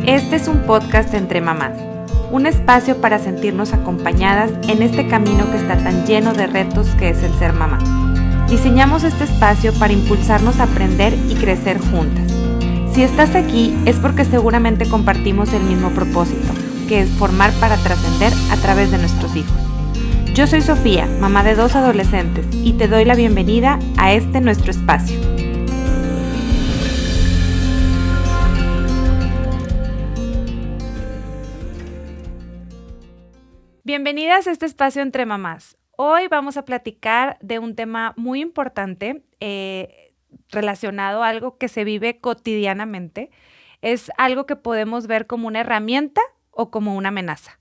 Este es un podcast entre mamás, un espacio para sentirnos acompañadas en este camino que está tan lleno de retos que es el ser mamá. Diseñamos este espacio para impulsarnos a aprender y crecer juntas. Si estás aquí es porque seguramente compartimos el mismo propósito, que es formar para trascender a través de nuestros hijos. Yo soy Sofía, mamá de 2 adolescentes, y te doy la bienvenida a este nuestro espacio. Bienvenidas a este espacio entre mamás. Hoy vamos a platicar de un tema muy importante relacionado a algo que se vive cotidianamente. Es algo que podemos ver como una herramienta o como una amenaza.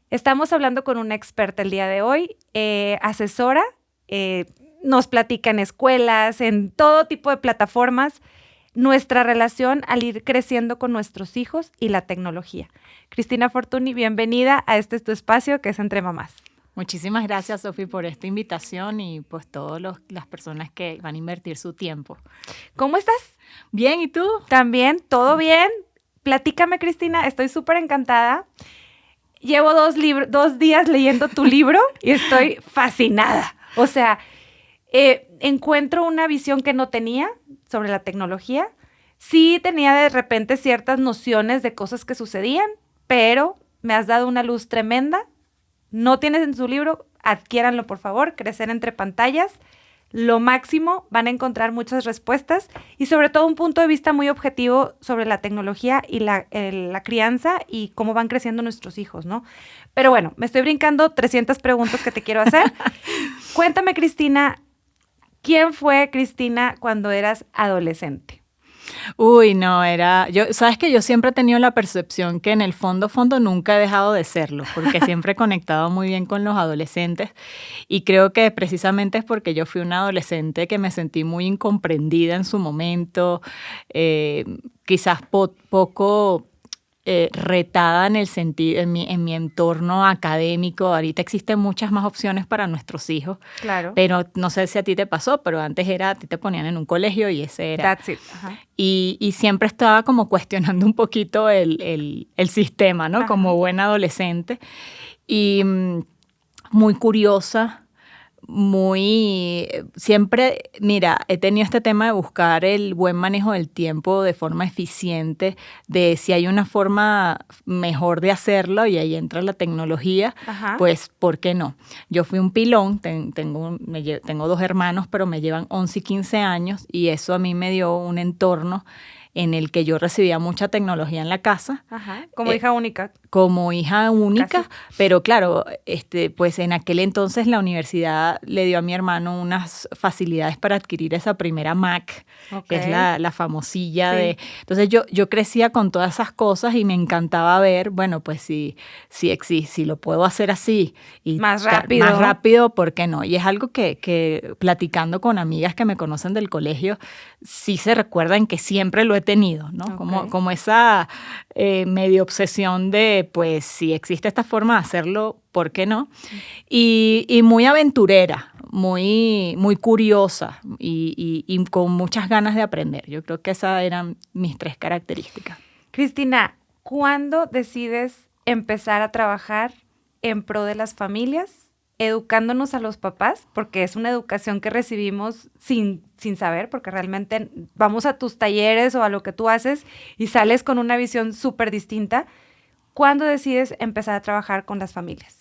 Estamos hablando con una experta el día de hoy, asesora, nos platica en escuelas, en todo tipo de plataformas, nuestra relación al ir creciendo con nuestros hijos y la tecnología. Cristina Fortuny, bienvenida a este tu espacio que es Entre Mamás. Muchísimas gracias, Sofi, por esta invitación y pues todas las personas que van a invertir su tiempo. ¿Cómo estás? Bien, ¿y tú? También, todo bien. Platícame, Cristina, estoy súper encantada. Llevo 2 días leyendo tu libro y estoy fascinada. O sea, encuentro una visión que no tenía sobre la tecnología. Sí tenía de repente ciertas nociones de cosas que sucedían, pero me has dado una luz tremenda. No tienes en su libro, adquiéranlo por favor, Crecer entre pantallas. Lo máximo, van a encontrar muchas respuestas y sobre todo un punto de vista muy objetivo sobre la tecnología y la crianza y cómo van creciendo nuestros hijos, ¿no? Pero bueno, me estoy brincando 300 preguntas que te quiero hacer. Cuéntame, Cristina, ¿quién fue Cristina cuando eras adolescente? Uy, no, sabes que yo siempre he tenido la percepción que en el fondo nunca he dejado de serlo, porque siempre he conectado muy bien con los adolescentes y creo que precisamente es porque yo fui una adolescente que me sentí muy incomprendida en su momento, quizás poco retada en el sentido, en mi entorno académico. Ahorita existen muchas más opciones para nuestros hijos. Claro. Pero no sé si a ti te pasó, pero antes a ti te ponían en un colegio y ese era. That's it. Ajá. Y siempre estaba como cuestionando un poquito el sistema, ¿no? Ajá. Como buena adolescente. Y muy curiosa. Siempre, mira, he tenido este tema de buscar el buen manejo del tiempo de forma eficiente, de si hay una forma mejor de hacerlo y ahí entra la tecnología, Ajá. pues, ¿por qué no? Yo fui un pilón, tengo 2 hermanos, pero me llevan 11 y 15 años y eso a mí me dio un entorno en el que yo recibía mucha tecnología en la casa. Ajá. Como hija única. Como hija única, Casi. pero claro, pues en aquel entonces la universidad le dio a mi hermano unas facilidades para adquirir esa primera Mac, que es la famosilla Sí. Entonces yo crecía con todas esas cosas y me encantaba ver, bueno, pues si lo puedo hacer así y Más rápido, ¿por qué no? Y es algo que platicando con amigas que me conocen del colegio, sí se recuerdan que siempre lo he tenido, ¿no? Okay. Como esa medio obsesión de, pues, si existe esta forma de hacerlo, ¿por qué no? Y muy aventurera, muy curiosa y con muchas ganas de aprender. Yo creo que esas eran mis 3 características. Cristina, ¿cuándo decides empezar a trabajar en pro de las familias, educándonos a los papás? Porque es una educación que recibimos sin saber, porque realmente vamos a tus talleres o a lo que tú haces y sales con una visión súper distinta. ¿Cuándo decides empezar a trabajar con las familias?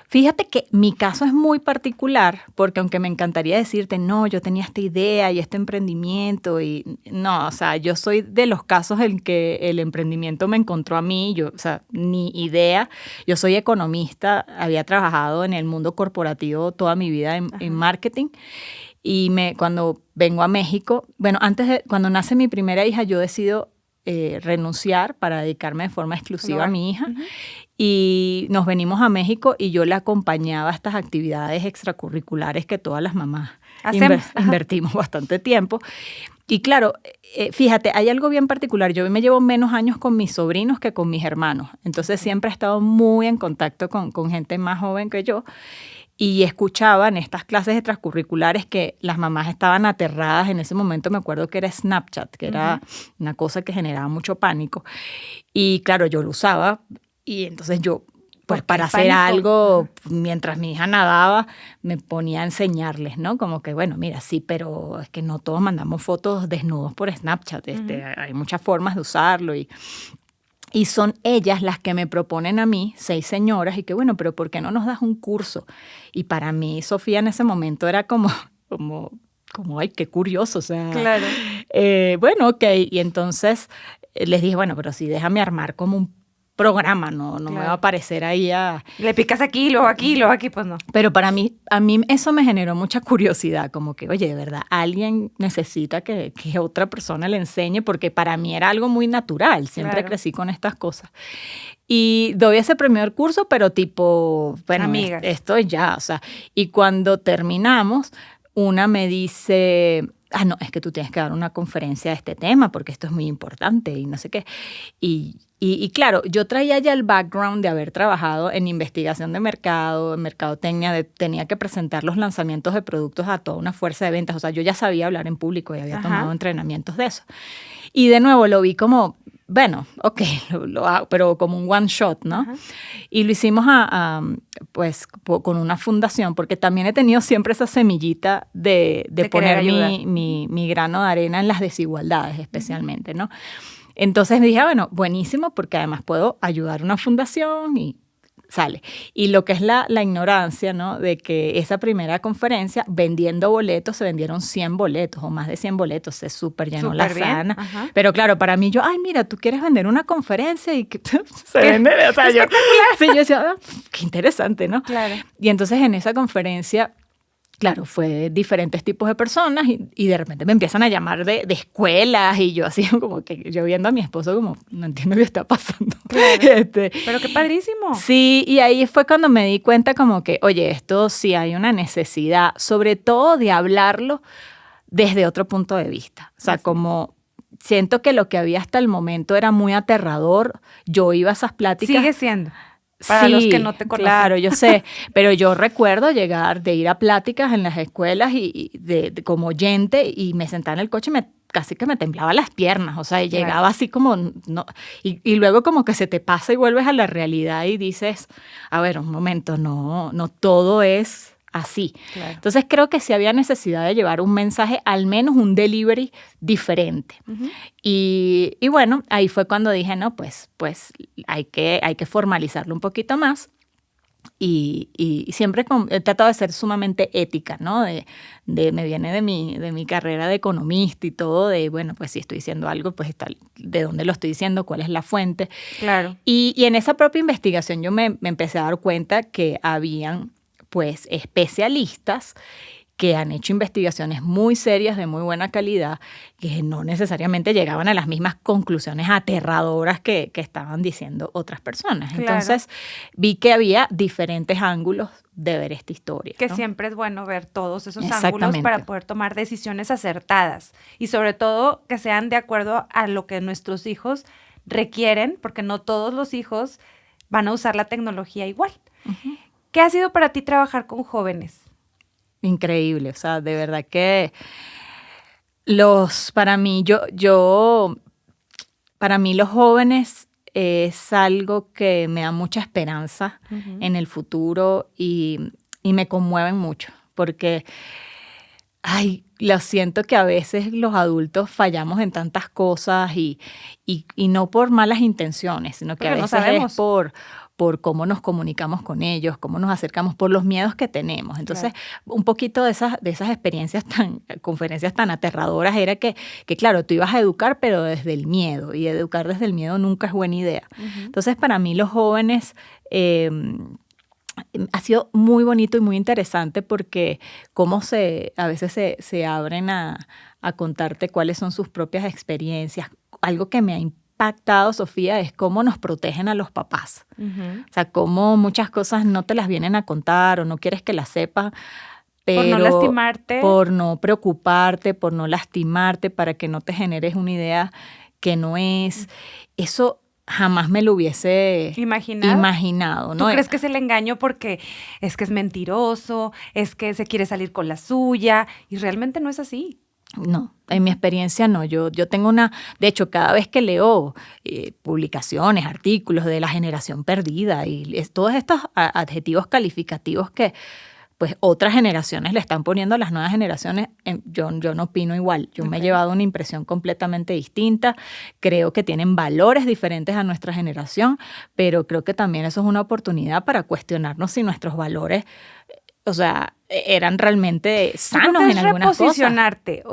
Fíjate que mi caso es muy particular, porque aunque me encantaría decirte, no, yo tenía esta idea y este emprendimiento, y no, o sea, yo soy de los casos en que el emprendimiento me encontró a mí, o sea, ni idea. Yo soy economista, había trabajado en el mundo corporativo toda mi vida en marketing, y cuando vengo a México, bueno, cuando nace mi primera hija, yo decido renunciar para dedicarme de forma exclusiva a mi hija. Uh-huh. Y nos venimos a México y yo la acompañaba a estas actividades extracurriculares que todas las mamás invertimos bastante tiempo. Y claro, fíjate, hay algo bien particular. Yo me llevo menos años con mis sobrinos que con mis hermanos. Entonces siempre he estado muy en contacto con gente más joven que yo. y escuchaba en estas clases extracurriculares que las mamás estaban aterradas. En ese momento me acuerdo que era Snapchat, que era una cosa que generaba mucho pánico. Y claro, yo lo usaba y entonces yo, pues para hacer algo, mientras mi hija nadaba, me ponía a enseñarles, ¿no? Como que, bueno, mira, sí, pero es que no todos mandamos fotos desnudos por Snapchat. Hay muchas formas de usarlo y son ellas las que me proponen a mí, 6 señoras, y que bueno, pero ¿por qué no nos das un curso? Y para mí, Sofía, en ese momento era como ay, qué curioso, o sea. Claro. Bueno, ok, y entonces les dije, bueno, pero sí, déjame armar como un programa, no me va a aparecer ahí a... Le picas aquí, luego aquí, pues no. Pero a mí eso me generó mucha curiosidad, como que, oye, de verdad, alguien necesita que otra persona le enseñe, porque para mí era algo muy natural, siempre crecí con estas cosas. Y doy ese primer curso, pero tipo, bueno, amigas. Esto ya, o sea, y cuando terminamos, una me dice... no, es que tú tienes que dar una conferencia de este tema porque esto es muy importante y no sé qué. Y claro, yo traía ya el background de haber trabajado en investigación de mercado, en mercadotecnia, tenía que presentar los lanzamientos de productos a toda una fuerza de ventas. O sea, yo ya sabía hablar en público y había tomado entrenamientos de eso. Y de nuevo lo vi como, bueno, ok, lo hago, pero como un one shot, ¿no? Y lo hicimos pues con una fundación, porque también he tenido siempre esa semillita de poner mi grano de arena en las desigualdades especialmente, ¿no? Entonces me dije, bueno, buenísimo, porque además puedo ayudar a una fundación y sale. Y lo que es la ignorancia, ¿no? De que esa primera conferencia, vendiendo boletos, se vendieron 100 boletos o más de 100 boletos, se súper llenó la sala. Pero claro, para mí yo, ay, mira, tú quieres vender una conferencia y que se vende, o sea, yo decía, qué interesante, ¿no? Claro. Y entonces en esa conferencia, claro, fue diferentes tipos de personas y de repente me empiezan a llamar de escuelas y yo así como que yo viendo a mi esposo como no entiendo qué está pasando. Claro. Pero qué padrísimo. Sí, y ahí fue cuando me di cuenta como que, oye, esto sí hay una necesidad, sobre todo de hablarlo desde otro punto de vista. O sea, como siento que lo que había hasta el momento era muy aterrador. Yo iba a esas pláticas. Sigue siendo. Para los que no te conocen. Claro, yo sé, pero yo recuerdo de ir a pláticas en las escuelas y como oyente y me sentaba en el coche y casi que me temblaban las piernas, o sea, y llegaba así como, no, y luego como que se te pasa y vuelves a la realidad y dices, a ver, un momento, no todo es así. Claro. Entonces creo que sí había necesidad de llevar un mensaje, al menos un delivery diferente. Y bueno, ahí fue cuando dije, no, pues hay que formalizarlo un poquito más. Y siempre he tratado de ser sumamente ética, ¿no? Me viene de mi carrera de economista y todo, de, bueno, pues si estoy diciendo algo, pues de dónde lo estoy diciendo, cuál es la fuente. Claro. Y en esa propia investigación yo me empecé a dar cuenta que habían pues especialistas que han hecho investigaciones muy serias de muy buena calidad, que no necesariamente llegaban a las mismas conclusiones aterradoras que estaban diciendo otras personas. Claro. Entonces vi que había diferentes ángulos de ver esta historia. Que siempre es bueno ver todos esos ángulos para poder tomar decisiones acertadas y sobre todo que sean de acuerdo a lo que nuestros hijos requieren, porque no todos los hijos van a usar la tecnología igual. ¿Qué ha sido para ti trabajar con jóvenes? Increíble, o sea, de verdad que para mí los jóvenes es algo que me da mucha esperanza en el futuro y me conmueven mucho, porque lo siento que a veces los adultos fallamos en tantas cosas y no por malas intenciones, sino que a veces es por cómo nos comunicamos con ellos, cómo nos acercamos, por los miedos que tenemos. Entonces, un poquito de esas experiencias conferencias tan aterradoras era que, claro, tú ibas a educar, pero desde el miedo, y educar desde el miedo nunca es buena idea. Entonces, para mí los jóvenes ha sido muy bonito y muy interesante porque a veces se abren a contarte cuáles son sus propias experiencias. Algo que me ha impactado, Sofía, es cómo nos protegen a los papás. O sea, cómo muchas cosas no te las vienen a contar o no quieres que las sepas, pero por no lastimarte. Por no preocuparte, por no lastimarte, para que no te generes una idea que no es. Eso jamás me lo hubiese imaginado, ¿no? ¿Tú crees que es el engaño porque es que es mentiroso, es que se quiere salir con la suya? Y realmente no es así. No, en mi experiencia no. Yo tengo de hecho, cada vez que leo publicaciones, artículos de la generación perdida y todos estos adjetivos calificativos que pues otras generaciones le están poniendo a las nuevas generaciones, yo no opino igual. Yo me he llevado una impresión completamente distinta. Creo que tienen valores diferentes a nuestra generación, pero creo que también eso es una oportunidad para cuestionarnos si nuestros valores, o sea, eran realmente sanos en algunas cosas.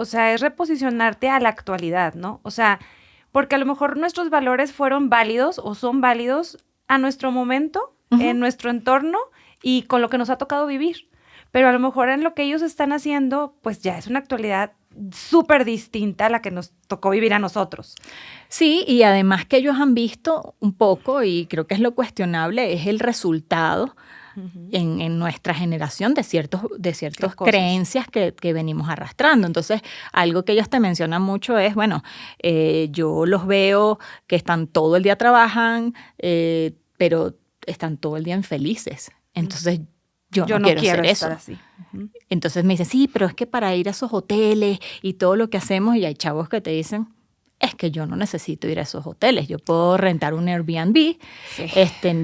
Es reposicionarte a la actualidad, ¿no? O sea, porque a lo mejor nuestros valores fueron válidos o son válidos a nuestro momento, en nuestro entorno y con lo que nos ha tocado vivir. Pero a lo mejor en lo que ellos están haciendo, pues ya es una actualidad súper distinta a la que nos tocó vivir a nosotros. Sí, y además que ellos han visto un poco, y creo que es lo cuestionable, es el resultado en nuestra generación de ciertas creencias que venimos arrastrando. Entonces, algo que ellos te mencionan mucho es, bueno, yo los veo que están todo el día trabajan, pero están todo el día infelices. Entonces, yo no quiero hacer eso. Así. Entonces me dicen, sí, pero es que para ir a esos hoteles y todo lo que hacemos, y hay chavos que te dicen, es que yo no necesito ir a esos hoteles, yo puedo rentar un Airbnb,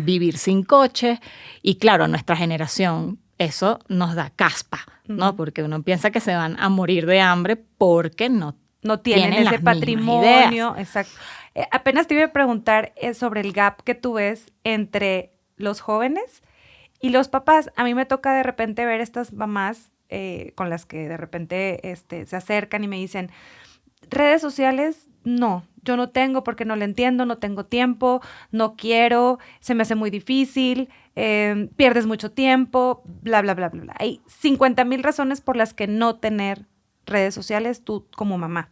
vivir sin coche. Y claro, a nuestra generación eso nos da caspa, ¿no? Porque uno piensa que se van a morir de hambre porque no tienen ese patrimonio. Exacto. Apenas te iba a preguntar sobre el gap que tú ves entre los jóvenes y los papás. A mí me toca de repente ver estas mamás con las que de repente se acercan y me dicen, redes sociales, no, yo no tengo porque no le entiendo, no tengo tiempo, no quiero, se me hace muy difícil, pierdes mucho tiempo, bla, bla, bla, bla, bla. Hay 50,000 razones por las que no tener redes sociales tú como mamá.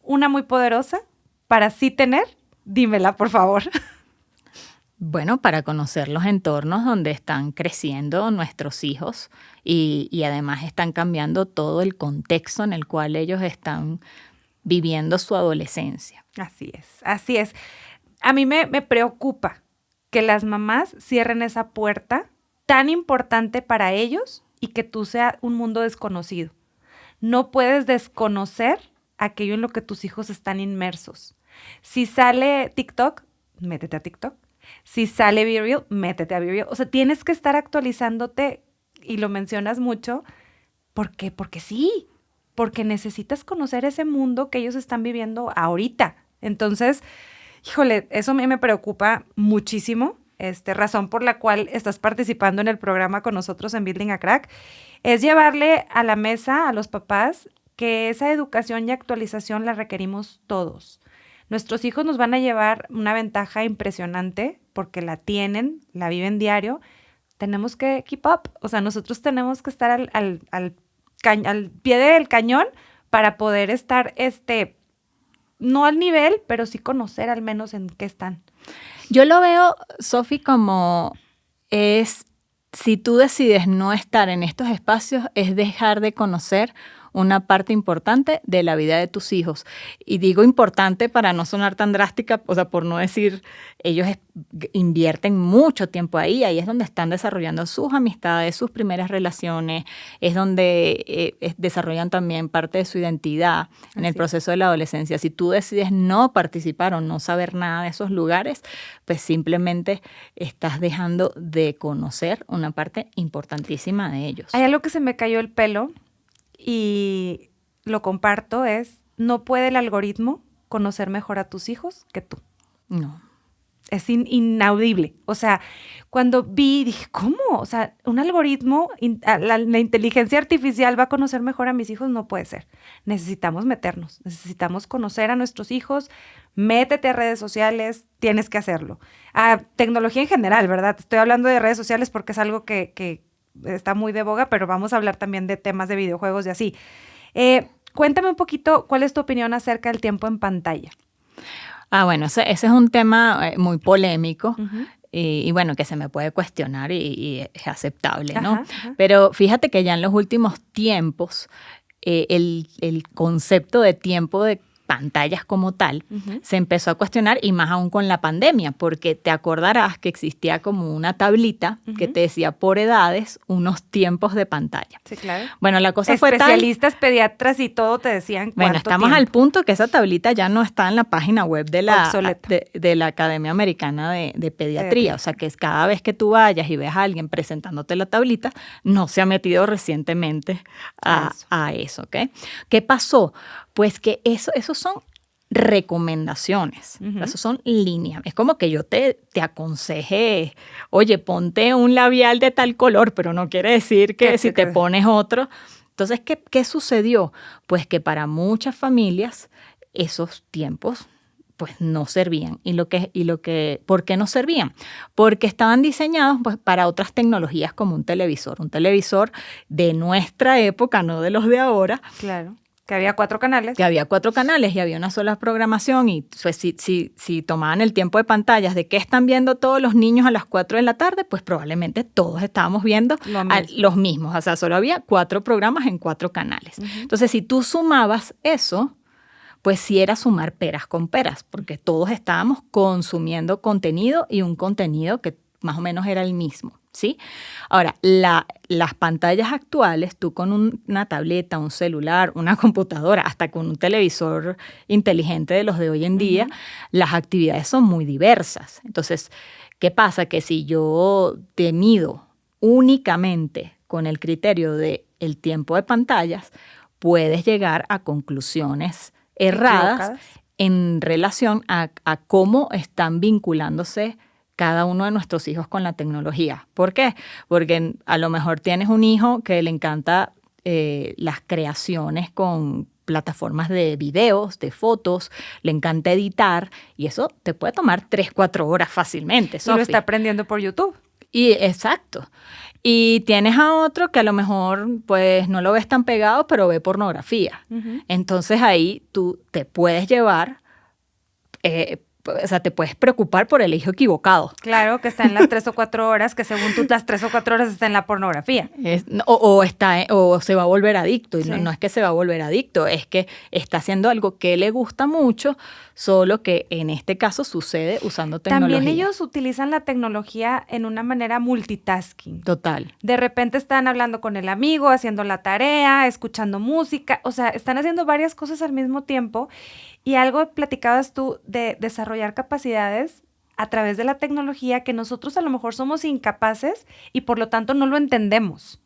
Una muy poderosa para sí tener, dímela, por favor. Bueno, para conocer los entornos donde están creciendo nuestros hijos y además están cambiando todo el contexto en el cual ellos están viviendo su adolescencia. Así es. A mí me preocupa que las mamás cierren esa puerta tan importante para ellos y que tú seas un mundo desconocido. No puedes desconocer aquello en lo que tus hijos están inmersos. Si sale TikTok, métete a TikTok. Si sale Be Real, métete a Be Real. O sea, tienes que estar actualizándote, y lo mencionas mucho. ¿Por qué? Porque sí. Porque necesitas conocer ese mundo que ellos están viviendo ahorita. Entonces, híjole, eso a mí me preocupa muchísimo. Razón por la cual estás participando en el programa con nosotros en Building a Crack, es llevarle a la mesa a los papás que esa educación y actualización la requerimos todos. Nuestros hijos nos van a llevar una ventaja impresionante porque la tienen, la viven diario. Tenemos que keep up. O sea, nosotros tenemos que estar al pie del cañón para poder estar, no al nivel, pero sí conocer al menos en qué están. Yo lo veo, Sofi, como si tú decides no estar en estos espacios, es dejar de conocer una parte importante de la vida de tus hijos. Y digo importante para no sonar tan drástica, o sea, por no decir, ellos invierten mucho tiempo ahí es donde están desarrollando sus amistades, sus primeras relaciones, es donde desarrollan también parte de su identidad en el proceso de la adolescencia. Si tú decides no participar o no saber nada de esos lugares, pues simplemente estás dejando de conocer una parte importantísima de ellos. Hay algo que se me cayó el pelo y lo comparto, no puede el algoritmo conocer mejor a tus hijos que tú. No. Es inaudible. O sea, cuando dije, ¿cómo? O sea, un algoritmo, la inteligencia artificial va a conocer mejor a mis hijos, no puede ser. Necesitamos meternos, necesitamos conocer a nuestros hijos, métete a redes sociales, tienes que hacerlo. A tecnología en general, ¿verdad? Estoy hablando de redes sociales porque es algo que está muy de boga, pero vamos a hablar también de temas de videojuegos y así. Cuéntame un poquito, ¿cuál es tu opinión acerca del tiempo en pantalla? Bueno, ese es un tema muy polémico. Y bueno, que se me puede cuestionar y es aceptable, ¿no? Ajá. Pero fíjate que ya en los últimos tiempos el concepto de tiempo pantallas como tal, se empezó a cuestionar, y más aún con la pandemia, porque te acordarás que existía como una tablita que te decía por edades unos tiempos de pantalla. Sí, claro. Bueno, la cosa fue tal... Especialistas, pediatras y todo te decían cuánto Bueno, estamos tiempo. al punto que esa tablita ya no está en la página web de la, Obsoleta. de la Academia Americana de Pediatría. O sea, que es cada vez que tú vayas y ves a alguien presentándote la tablita, no se ha metido recientemente a eso, ¿ok? ¿Qué pasó? Pues que esos son recomendaciones, esos son líneas. Es como que yo te aconseje, oye, ponte un labial de tal color, pero no quiere decir que si te pones otro. Entonces, ¿qué sucedió? Pues que para muchas familias esos tiempos pues no servían. ¿Por qué no servían? Porque estaban diseñados pues, para otras tecnologías como un televisor de nuestra época, no de los de ahora. Claro. Que había 4 canales. Que había 4 canales y había una sola programación, y pues, si tomaban el tiempo de pantallas de qué están viendo todos los niños a las 4 de la tarde, pues probablemente todos estábamos viendo los mismos. O sea, solo había 4 programas en 4 canales. Entonces, si tú sumabas eso, pues sí era sumar peras con peras, porque todos estábamos consumiendo contenido, y un contenido que más o menos era el mismo, ¿sí? Ahora, las pantallas actuales, tú con una tableta, un celular, una computadora, hasta con un televisor inteligente de los de hoy en día, las actividades son muy diversas. Entonces, ¿qué pasa? Que si yo te mido únicamente con el criterio del tiempo de pantallas, puedes llegar a conclusiones erradas en relación a cómo están vinculándose cada uno de nuestros hijos con la tecnología. ¿Por qué? Porque a lo mejor tienes un hijo que le encanta las creaciones con plataformas de videos, de fotos, le encanta editar, y eso te puede tomar 3-4 horas fácilmente, Sofi. Y lo está aprendiendo por YouTube. Exacto. Y tienes a otro que a lo mejor pues no lo ves tan pegado, pero ve pornografía. Entonces ahí tú te puedes llevar, o sea, te puedes preocupar por el hijo equivocado. Claro, que está en las 3 o 4 horas, que según tú las 3 o 4 horas está en la pornografía. O se va a volver adicto. Y Sí. no es que se va a volver adicto, es que está haciendo algo que le gusta mucho, solo que en este caso sucede usando tecnología. También ellos utilizan la tecnología en una manera multitasking. Total. De repente están hablando con el amigo, haciendo la tarea, escuchando música, o sea, están haciendo varias cosas al mismo tiempo. Y algo platicabas tú de desarrollar capacidades a través de la tecnología que nosotros a lo mejor somos incapaces y por lo tanto no lo entendemos,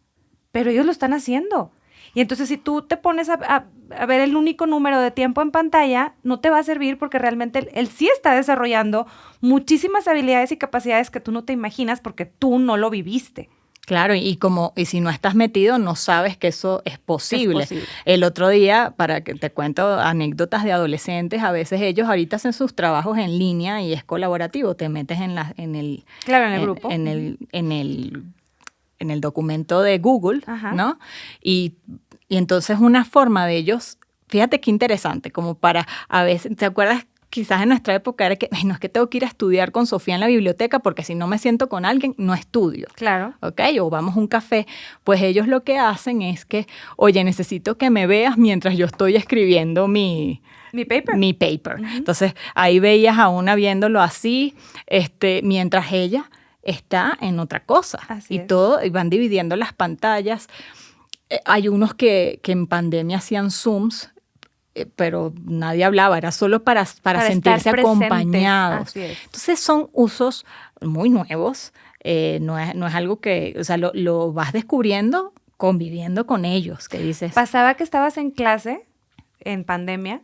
pero ellos lo están haciendo. Y entonces si tú te pones a ver el único número de tiempo en pantalla, no te va a servir, porque realmente él sí está desarrollando muchísimas habilidades y capacidades que tú no te imaginas porque tú no lo viviste. Claro, y si no estás metido, no sabes que eso es posible. El otro día, para que te cuento anécdotas de adolescentes, a veces ellos ahorita hacen sus trabajos en línea y es colaborativo. Te metes en el grupo. En el documento de Google, ¿no? Y entonces una forma de ellos, fíjate qué interesante, como para a veces, ¿te acuerdas? Quizás en nuestra época era que, no es que tengo que ir a estudiar con Sofía en la biblioteca, porque si no me siento con alguien, no estudio. Claro. ¿Ok? O vamos a un café. Pues ellos lo que hacen es que, oye, necesito que me veas mientras yo estoy escribiendo mi paper. Entonces, ahí veías a una viéndolo así, mientras ella está en otra cosa. Y van dividiendo las pantallas. Hay unos que en pandemia hacían Zooms, pero nadie hablaba, era solo para sentirse acompañados. Entonces son usos muy nuevos, no es algo que, o sea, lo vas descubriendo conviviendo con ellos, ¿qué dices? Pasaba que estabas en clase, en pandemia,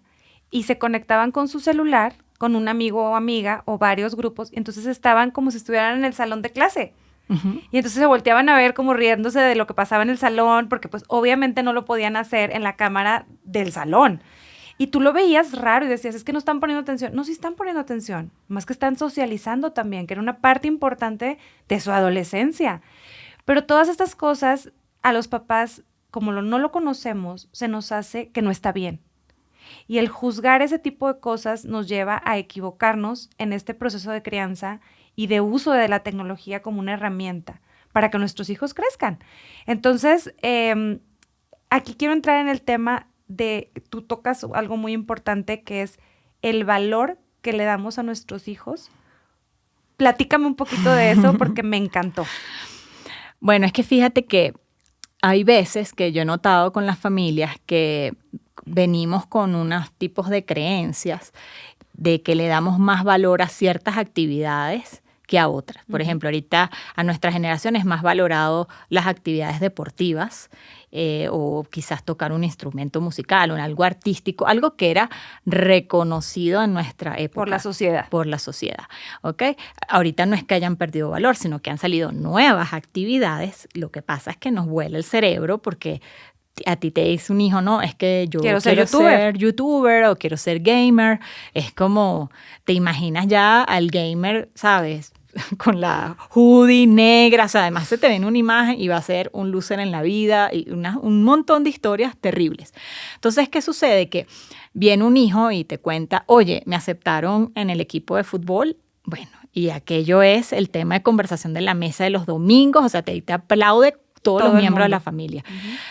y se conectaban con su celular, con un amigo o amiga, o varios grupos, y entonces estaban como si estuvieran en el salón de clase. Y entonces se volteaban a ver como riéndose de lo que pasaba en el salón, porque pues obviamente no lo podían hacer en la cámara del salón. Y tú lo veías raro y decías, es que no están poniendo atención. No, sí están poniendo atención, más que están socializando también, que era una parte importante de su adolescencia. Pero todas estas cosas a los papás, como no lo conocemos, se nos hace que no está bien. Y el juzgar ese tipo de cosas nos lleva a equivocarnos en este proceso de crianza y de uso de la tecnología como una herramienta para que nuestros hijos crezcan. Entonces, aquí quiero entrar en el tema tú tocas algo muy importante que es el valor que le damos a nuestros hijos. Platícame un poquito de eso porque me encantó. Bueno, es que fíjate que hay veces que yo he notado con las familias que venimos con unos tipos de creencias de que le damos más valor a ciertas actividades que a otras. Por ejemplo, ahorita a nuestra generación es más valorado las actividades deportivas o quizás tocar un instrumento musical o algo artístico, algo que era reconocido en nuestra época. Por la sociedad. Por la sociedad, ¿ok? Ahorita no es que hayan perdido valor, sino que han salido nuevas actividades. Lo que pasa es que nos vuela el cerebro porque a ti te dice un hijo, no, es que yo quiero ser youtuber o quiero ser gamer. Es como, te imaginas ya al gamer, ¿sabes? Con la hoodie negra, o sea, además se te ve en una imagen y va a ser un loser en la vida y un montón de historias terribles. Entonces, ¿qué sucede? Que viene un hijo y te cuenta, oye, me aceptaron en el equipo de fútbol. Bueno, y aquello es el tema de conversación de la mesa de los domingos, o sea, te aplaude todos los miembros de la familia.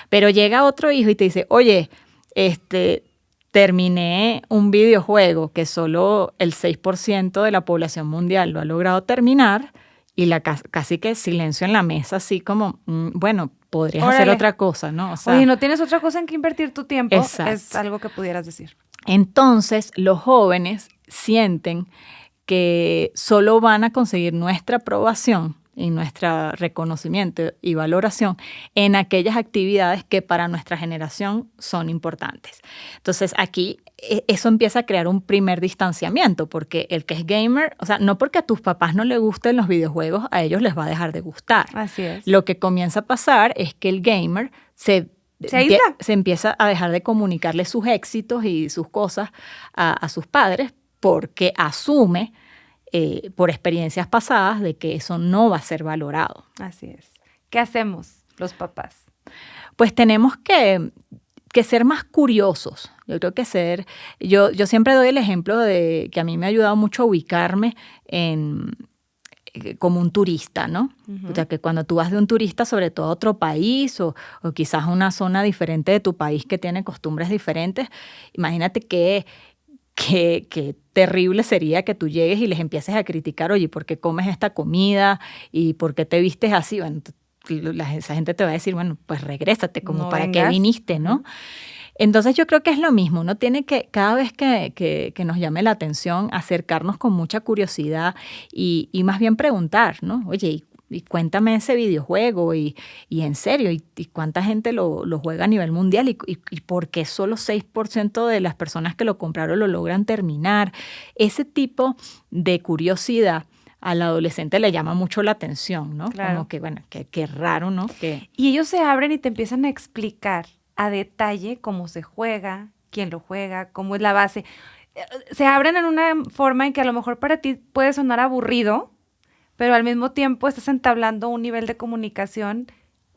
Pero llega otro hijo y te dice, oye, terminé un videojuego que solo el 6% de la población mundial lo ha logrado terminar y casi que silencio en la mesa, así como, bueno, podrías hacer otra cosa, ¿no? O sea, oye, ¿no tienes otra cosa en que invertir tu tiempo? Exacto. Es algo que pudieras decir. Entonces, los jóvenes sienten que solo van a conseguir nuestra aprobación y nuestro reconocimiento y valoración en aquellas actividades que para nuestra generación son importantes. Entonces, aquí eso empieza a crear un primer distanciamiento, porque el que es gamer, o sea, no porque a tus papás no les gusten los videojuegos, a ellos les va a dejar de gustar. Así es. Lo que comienza a pasar es que el gamer se empieza a dejar de comunicarle sus éxitos y sus cosas a sus padres porque asume por experiencias pasadas de que eso no va a ser valorado. Así es. ¿Qué hacemos los papás? Pues tenemos que ser más curiosos. Yo creo que yo siempre doy el ejemplo de que a mí me ha ayudado mucho a ubicarme como un turista, ¿no? Uh-huh. O sea, que cuando tú vas de un turista, sobre todo a otro país o quizás a una zona diferente de tu país que tiene costumbres diferentes, imagínate que terrible sería que tú llegues y les empieces a criticar, oye, ¿por qué comes esta comida? ¿Y por qué te vistes así? Bueno, esa gente te va a decir, bueno, pues regrésate, como no para qué viniste, ¿no? Entonces yo creo que es lo mismo, uno tiene que, cada vez que nos llame la atención, acercarnos con mucha curiosidad y más bien preguntar, ¿no? Oye, y cuéntame ese videojuego y en serio, y cuánta gente lo juega a nivel mundial y por qué solo 6% de las personas que lo compraron lo logran terminar. Ese tipo de curiosidad al adolescente le llama mucho la atención, ¿no? Claro. Como que, bueno, qué raro, ¿no? Y ellos se abren y te empiezan a explicar a detalle cómo se juega, quién lo juega, cómo es la base. Se abren en una forma en que a lo mejor para ti puede sonar aburrido, pero al mismo tiempo estás entablando un nivel de comunicación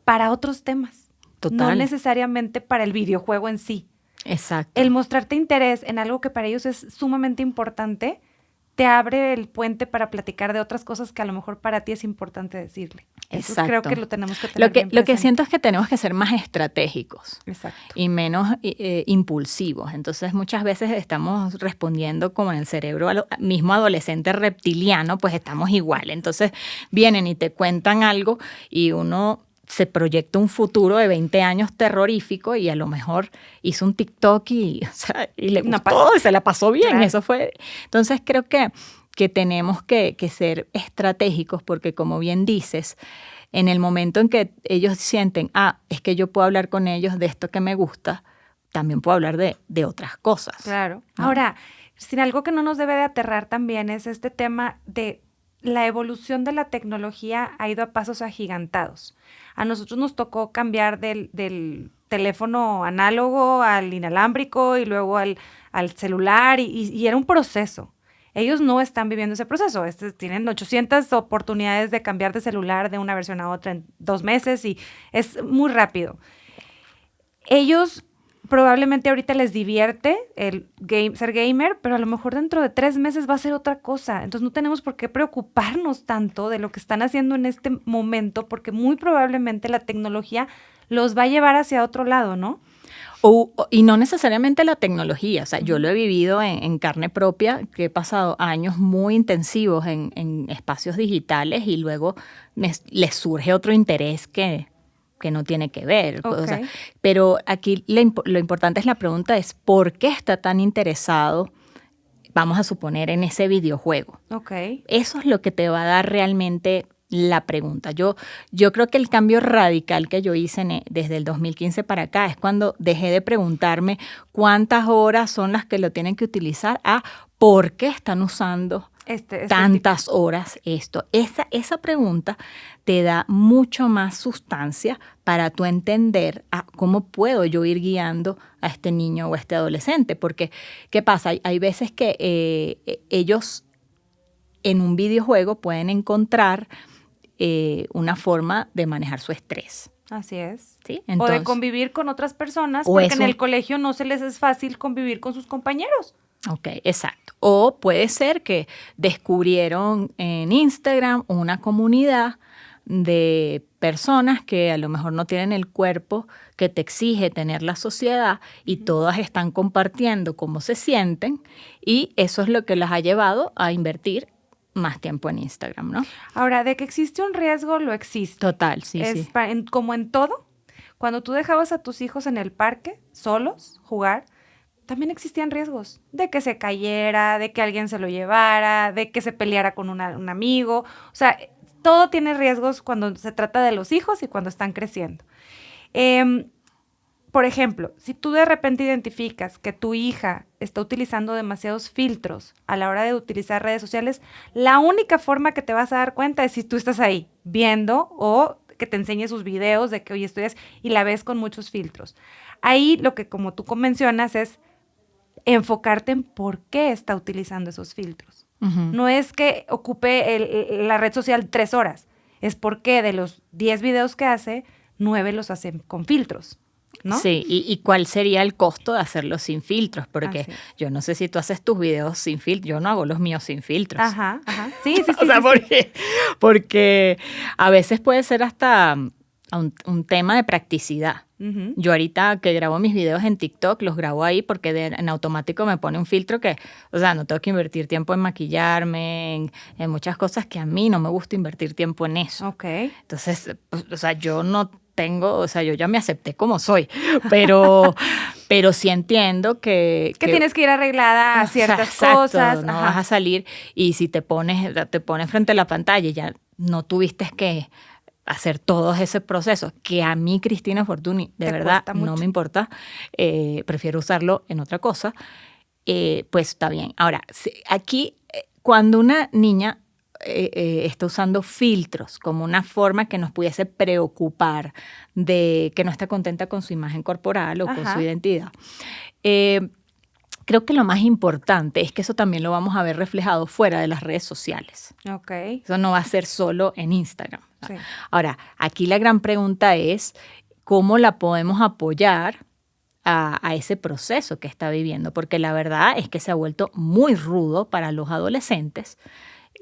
para otros temas. Total. No necesariamente para el videojuego en sí. Exacto. El mostrarte interés en algo que para ellos es sumamente importante te abre el puente para platicar de otras cosas que a lo mejor para ti es importante decirle. Eso Exacto. creo que lo tenemos que tener bien Lo que siento es que tenemos que ser más estratégicos. Exacto. Y menos impulsivos. Entonces muchas veces estamos respondiendo como en el cerebro mismo adolescente reptiliano, pues estamos igual. Entonces vienen y te cuentan algo y uno se proyecta un futuro de 20 años terrorífico y a lo mejor hizo un TikTok y le gustó y se la pasó bien. Claro. Eso fue. Entonces creo que tenemos que ser estratégicos porque, como bien dices, en el momento en que ellos sienten, es que yo puedo hablar con ellos de esto que me gusta, también puedo hablar de otras cosas. Claro. ¿No? Ahora, Cristina, algo que no nos debe de aterrar también es este tema de la evolución de la tecnología ha ido a pasos agigantados. A nosotros nos tocó cambiar del teléfono análogo al inalámbrico y luego al celular y era un proceso. Ellos no están viviendo ese proceso. Tienen 800 oportunidades de cambiar de celular de una versión a otra en 2 meses y es muy rápido. Ellos probablemente ahorita les divierte ser gamer, pero a lo mejor dentro de 3 meses va a ser otra cosa. Entonces no tenemos por qué preocuparnos tanto de lo que están haciendo en este momento, porque muy probablemente la tecnología los va a llevar hacia otro lado, ¿no? Y no necesariamente la tecnología, o sea, yo lo he vivido en carne propia, que he pasado años muy intensivos en espacios digitales y luego les surge otro interés que no tiene que ver. Ok. O sea, pero aquí lo importante es la pregunta es, ¿por qué está tan interesado, vamos a suponer, en ese videojuego? Ok. Eso es lo que te va a dar realmente la pregunta. Yo creo que el cambio radical que yo hice desde el 2015 para acá es cuando dejé de preguntarme cuántas horas son las que lo tienen que utilizar a por qué están usando tantas horas esto. Esa pregunta te da mucho más sustancia para tú entender cómo puedo yo ir guiando a este niño o a este adolescente. Porque, ¿qué pasa? Hay veces que ellos en un videojuego pueden encontrar una forma de manejar su estrés. Así es. ¿Sí? Entonces, o de convivir con otras personas, o porque eso, en el colegio no se les es fácil convivir con sus compañeros. Ok, exacto. O puede ser que descubrieron en Instagram una comunidad de personas que a lo mejor no tienen el cuerpo que te exige tener la sociedad y todas están compartiendo cómo se sienten y eso es lo que las ha llevado a invertir más tiempo en Instagram, ¿no? Ahora, de que existe un riesgo, lo existe. Total, sí, sí. Como en todo, cuando tú dejabas a tus hijos en el parque, solos, jugar, también existían riesgos de que se cayera, de que alguien se lo llevara, de que se peleara con un amigo. O sea, todo tiene riesgos cuando se trata de los hijos y cuando están creciendo. Por ejemplo, si tú de repente identificas que tu hija está utilizando demasiados filtros a la hora de utilizar redes sociales, la única forma que te vas a dar cuenta es si tú estás ahí viendo o que te enseñe sus videos de que hoy estudias y la ves con muchos filtros. Ahí lo que, como tú mencionas, es enfocarte en por qué está utilizando esos filtros. Uh-huh. No es que ocupe la red social 3 horas, es porque de los 10 videos que hace, 9 los hace con filtros, ¿no? Sí, y cuál sería el costo de hacerlo sin filtros, porque yo no sé si tú haces tus videos sin filtros, yo no hago los míos sin filtros. Ajá. Sí. O sea, porque a veces puede ser hasta un tema de practicidad. Uh-huh. Yo ahorita que grabo mis videos en TikTok, los grabo ahí porque en automático me pone un filtro que, o sea, no tengo que invertir tiempo en maquillarme, en muchas cosas que a mí no me gusta invertir tiempo en eso. Ok. Entonces, pues, o sea, yo no tengo, o sea, yo ya me acepté como soy, pero sí entiendo que tienes que ir arreglada a ciertas cosas. No vas a salir y si te pones frente a la pantalla y ya no tuviste que hacer todos ese proceso, que a mí, Cristina Fortuny, de verdad no me importa, prefiero usarlo en otra cosa, pues está bien. Ahora, aquí, cuando una niña está usando filtros como una forma que nos pudiese preocupar de que no está contenta con su imagen corporal o con su identidad, creo que lo más importante es que eso también lo vamos a ver reflejado fuera de las redes sociales. Okay. Eso no va a ser solo en Instagram. Sí. Ahora, aquí la gran pregunta es cómo la podemos apoyar a ese proceso que está viviendo, porque la verdad es que se ha vuelto muy rudo para los adolescentes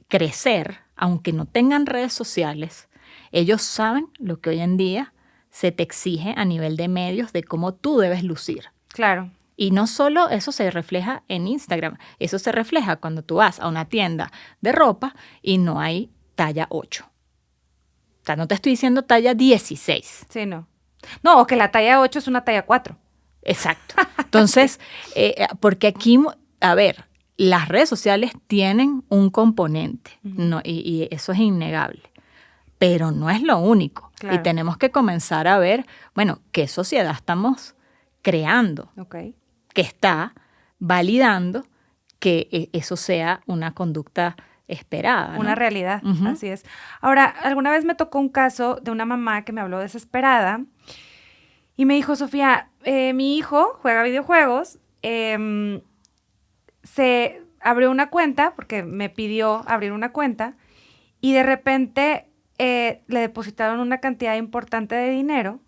crecer, aunque no tengan redes sociales. Ellos saben lo que hoy en día se te exige a nivel de medios de cómo tú debes lucir. Claro. Y no solo eso se refleja en Instagram, eso se refleja cuando tú vas a una tienda de ropa y no hay talla 8. O sea, no te estoy diciendo talla 16. Sí, no. No, o que la talla 8 es una talla 4. Exacto. Entonces, porque aquí, a ver, las redes sociales tienen un componente, ¿no? Y eso es innegable, pero no es lo único. Claro. Y tenemos que comenzar a ver, bueno, qué sociedad estamos creando, que está validando que eso sea una conducta esperada, ¿no? Una realidad, así es. Ahora, alguna vez me tocó un caso de una mamá que me habló desesperada y me dijo, Sofía, mi hijo juega videojuegos, se abrió una cuenta, porque me pidió abrir una cuenta, y de repente le depositaron una cantidad importante de dinero.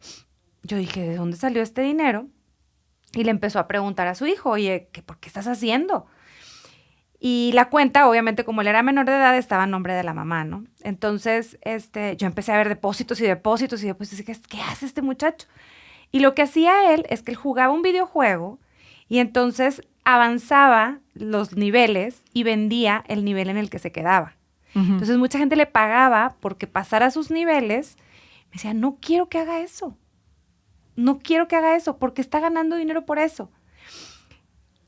Yo dije, ¿de dónde salió este dinero? Y le empezó a preguntar a su hijo, oye, ¿por qué estás haciendo? Y la cuenta, obviamente, como él era menor de edad, estaba a nombre de la mamá, ¿no? Entonces, yo empecé a ver depósitos y después dije, ¿qué hace este muchacho? Y lo que hacía él es que él jugaba un videojuego y entonces avanzaba los niveles y vendía el nivel en el que se quedaba. Entonces mucha gente le pagaba porque pasara sus niveles. Me decía, no quiero que haga eso. No quiero que haga eso porque está ganando dinero por eso.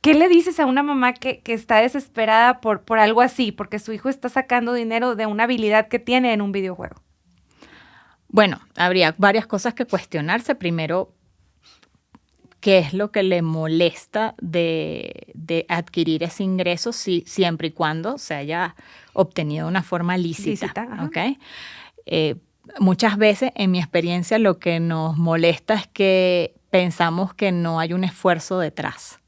¿Qué le dices a una mamá que está desesperada por algo así? Porque su hijo está sacando dinero de una habilidad que tiene en un videojuego. Bueno, habría varias cosas que cuestionarse. Primero, ¿qué es lo que le molesta de adquirir ese ingreso siempre y cuando se haya obtenido de una forma lícita? ¿Okay? Muchas veces, en mi experiencia, lo que nos molesta es que pensamos que no hay un esfuerzo detrás.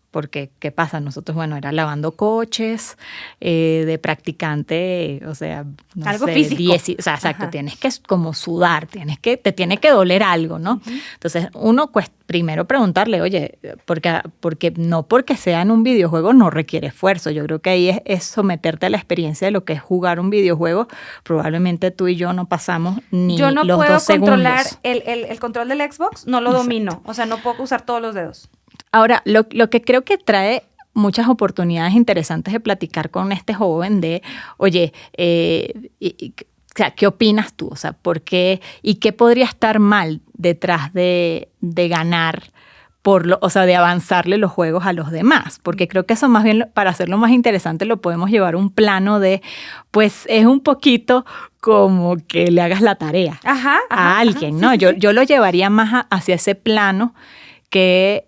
Porque, ¿qué pasa? Nosotros, bueno, era lavando coches, de practicante, o sea, no algo sé, físico. O sea, exacto, tienes que como sudar, te tiene que doler algo, ¿no? Entonces, uno primero preguntarle, oye, porque no porque sea en un videojuego no requiere esfuerzo. Yo creo que ahí es someterte a la experiencia de lo que es jugar un videojuego. Probablemente tú y yo no pasamos ni los 2 segundos. Yo no puedo controlar el control del Xbox, no lo domino. O sea, no puedo usar todos los dedos. Ahora, lo que creo que trae muchas oportunidades interesantes de platicar con este joven de, oye, o sea, ¿qué opinas tú? O sea, ¿por qué? ¿Y qué podría estar mal detrás de ganar, o sea, de avanzarle los juegos a los demás? Porque creo que eso más bien, para hacerlo más interesante, lo podemos llevar a un plano de, pues es un poquito como que le hagas la tarea a alguien, ¿no? Yo lo llevaría más hacia ese plano que...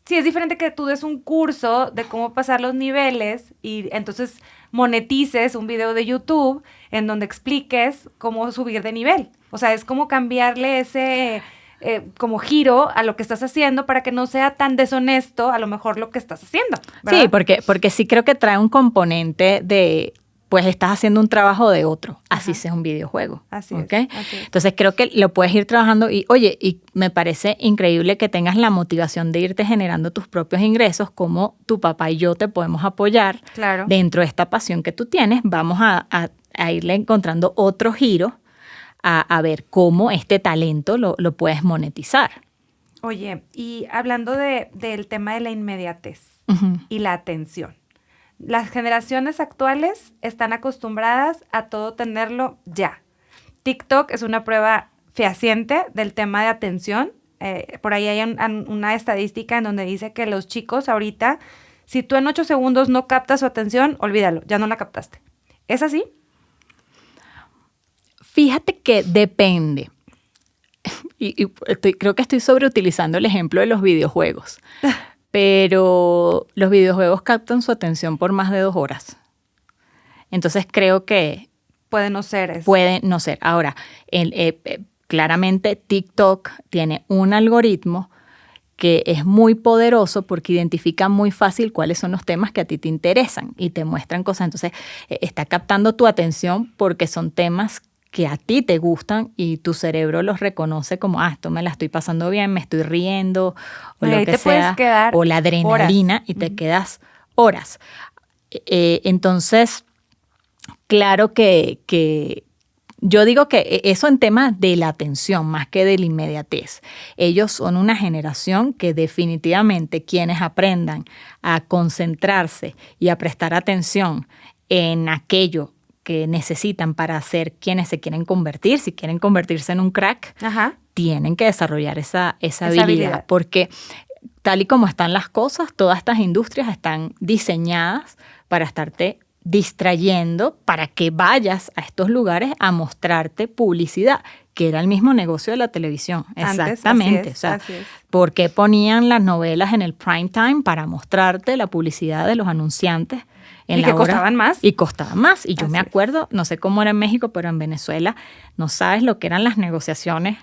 sí, es diferente que tú des un curso de cómo pasar los niveles y entonces monetices un video de YouTube en donde expliques cómo subir de nivel. O sea, es como cambiarle ese como giro a lo que estás haciendo para que no sea tan deshonesto a lo mejor lo que estás haciendo, ¿verdad? Sí, porque sí creo que trae un componente de... pues estás haciendo un trabajo de otro, así sea un videojuego. Así ¿okay? es. Entonces creo que lo puedes ir trabajando y, oye, y me parece increíble que tengas la motivación de irte generando tus propios ingresos, como tu papá y yo te podemos apoyar dentro de esta pasión que tú tienes. Vamos a irle encontrando otro giro a ver cómo este talento lo puedes monetizar. Oye, y hablando del tema de la inmediatez y la atención. Las generaciones actuales están acostumbradas a todo tenerlo ya. TikTok es una prueba fehaciente del tema de atención. Por ahí hay una estadística en donde dice que los chicos ahorita, si tú en 8 segundos no captas su atención, olvídalo, ya no la captaste. ¿Es así? Fíjate que depende. Y creo que estoy sobreutilizando el ejemplo de los videojuegos. Pero los videojuegos captan su atención por más de 2 horas. Entonces creo que... puede no ser eso. Puede no ser. Ahora, claramente TikTok tiene un algoritmo que es muy poderoso porque identifica muy fácil cuáles son los temas que a ti te interesan y te muestran cosas. Entonces, está captando tu atención porque son temas que a ti te gustan y tu cerebro los reconoce como, esto me la estoy pasando bien, me estoy riendo, o lo que sea, o la adrenalina, y te quedas horas. Entonces, claro que yo digo que eso en temas de la atención más que de la inmediatez. Ellos son una generación que definitivamente quienes aprendan a concentrarse y a prestar atención en aquello que necesitan para ser quienes se quieren convertir, si quieren convertirse en un crack, tienen que desarrollar esa habilidad. Porque tal y como están las cosas, todas estas industrias están diseñadas para estarte distrayendo, para que vayas a estos lugares a mostrarte publicidad, que era el mismo negocio de la televisión. Antes, exactamente. Así es. ¿Por qué ponían las novelas en el prime time? Para mostrarte la publicidad de los anunciantes. Y que costaban más. Y costaban más. Y yo me acuerdo, no sé cómo era en México, pero en Venezuela, no sabes lo que eran las negociaciones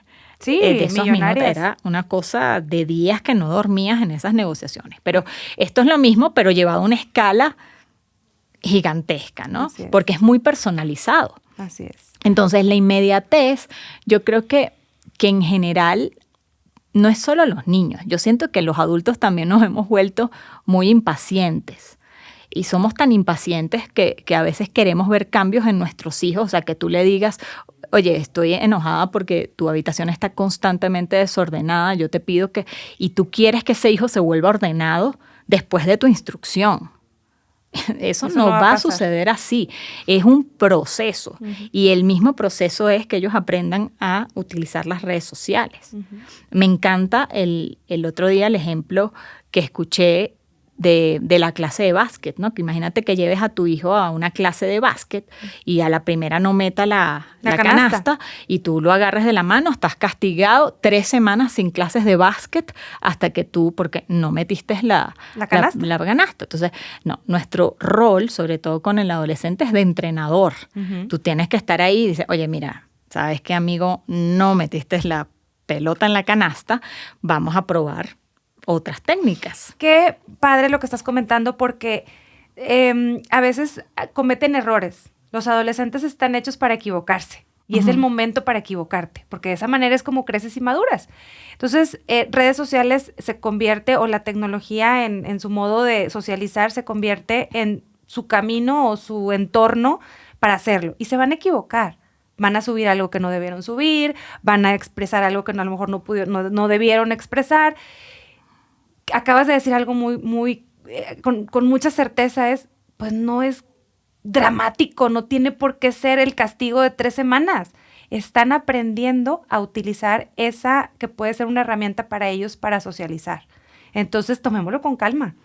de esos minutos. Era una cosa de días que no dormías en esas negociaciones. Pero esto es lo mismo, pero llevado a una escala gigantesca, ¿no? Porque es muy personalizado. Así es. Entonces, la inmediatez, yo creo que en general no es solo los niños. Yo siento que los adultos también nos hemos vuelto muy impacientes. Y somos tan impacientes que a veces queremos ver cambios en nuestros hijos. O sea, que tú le digas, oye, estoy enojada porque tu habitación está constantemente desordenada, yo te pido que, y tú quieres que ese hijo se vuelva ordenado después de tu instrucción. Eso no va a suceder así. Es un proceso. Y el mismo proceso es que ellos aprendan a utilizar las redes sociales. Me encanta el otro día el ejemplo que escuché de la clase de básquet, ¿no? Que imagínate que lleves a tu hijo a una clase de básquet y a la primera no meta la canasta y tú lo agarres de la mano, estás castigado 3 semanas sin clases de básquet hasta que tú, porque no metiste la canasta. Entonces, no, nuestro rol, sobre todo con el adolescente, es de entrenador. Tú tienes que estar ahí y dices, oye, mira, ¿sabes qué, amigo? No metiste la pelota en la canasta, vamos a probar otras técnicas. Qué padre lo que estás comentando porque a veces cometen errores. Los adolescentes están hechos para equivocarse y es el momento para equivocarte, porque de esa manera es como creces y maduras. Entonces, redes sociales se convierte, o la tecnología en su modo de socializar se convierte en su camino o su entorno para hacerlo y se van a equivocar. Van a subir algo que no debieron subir, van a expresar algo que a lo mejor no debieron expresar. Acabas de decir algo muy con mucha certeza, pues no es dramático, no tiene por qué ser el castigo de 3 semanas. Están aprendiendo a utilizar esa que puede ser una herramienta para ellos para socializar. Entonces, tomémoslo con calma.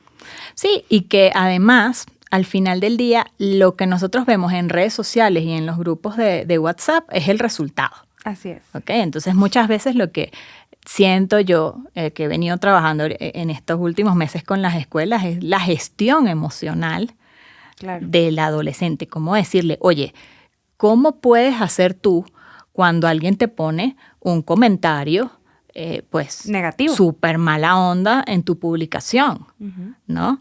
Sí, y que además, al final del día, lo que nosotros vemos en redes sociales y en los grupos de WhatsApp es el resultado. Así es. ¿Okay? Entonces, muchas veces lo que siento yo, que he venido trabajando en estos últimos meses con las escuelas, es la gestión emocional del adolescente. Cómo decirle, oye, ¿cómo puedes hacer tú cuando alguien te pone un comentario pues negativo, súper mala onda en tu publicación, ¿no?